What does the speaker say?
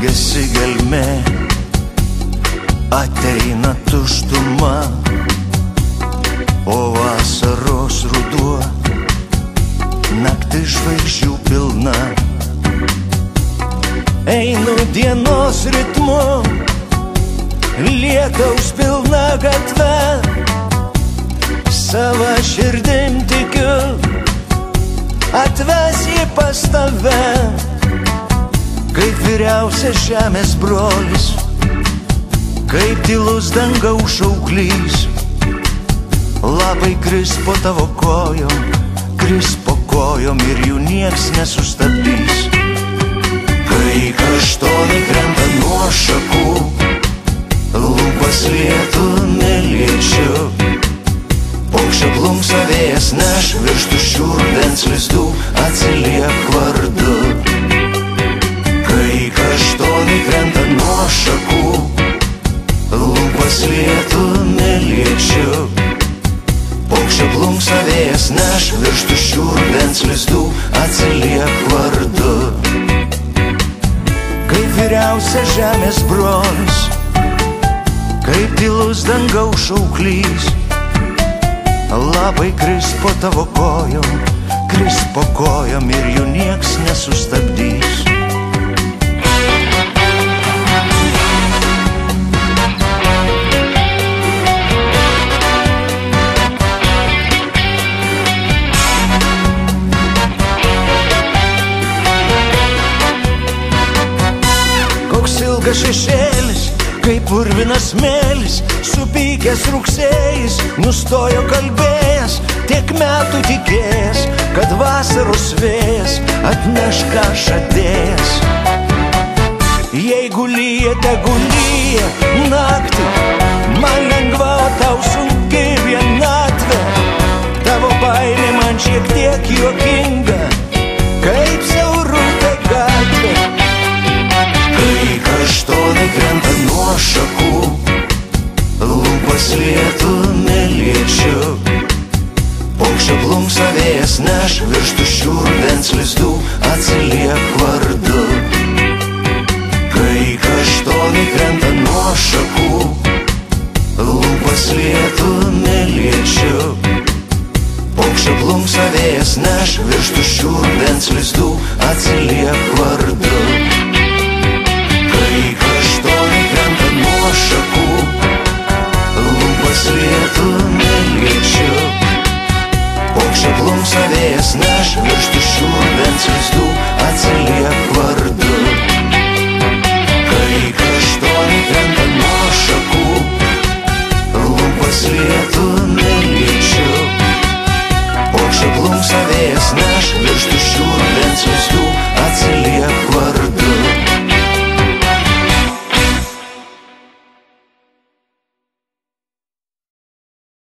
baigiasi gelmė, ateina tuštuma, o vasaros ruduo, naktis žvaigždžių pilna. Einu dienos ritmu, lietaus pilna gatve, sava širdim tikiu, atves jį pas tave. Kaip vyriausias žemės brolis, kaip tylus dangaus šauklys, lapai kris po tavo kojom, kris po kojom ir jų nieks nesustabdys. Kai kaštonai krenta nuo šakų, lūpas lietų neliečiu, paukščio plunksna vėjas neš virš tuščių rudens lizdų, atsiliek vardu. Kai kaštonai krenta nuo šakų, lūpas lietų neliečiu, paukščio plunksna vėjas neš virš tuščių rudens lizdų, atsiliek vardu. Kaip vyriausias žemės brolis, kaip tylus dangaus šauklys, lapai kris po tavo kojom, kris po kojom ir jų nieks nesustabdys. Ilgas šešėlis, kaip purvinas smėlis, supykęs rugsėjis, nustojo kalbėjęs, tiek metų tikėjęs, kad vasaros vėjas atneš ką žadėjęs. Jeigu lyja, tegu lyja naktį, man lengva, o tau sunki vienatvė. Tavo baimė man šiek tiek juokinga, kaip siaurutė gatvė. Kai kaštonai krenta nuo šakų, lūpas lietų neliečiu, paukščio plunksna vėjas neš virš tuščių rudens lizdų, atsiliek vardu. Kai kaštonai krenta nuo šakų, lūpas lietų neliečiu, paukščio plunksna vėjas neš virš tuščių rudens lizdų, atsiliek vardu. Kai kaštonai krenta nuo šakų, lūpas lietų neliečiu, paukščio plunksna vėjas neš virš tuščių rudens lizdų, atsiliek vardu.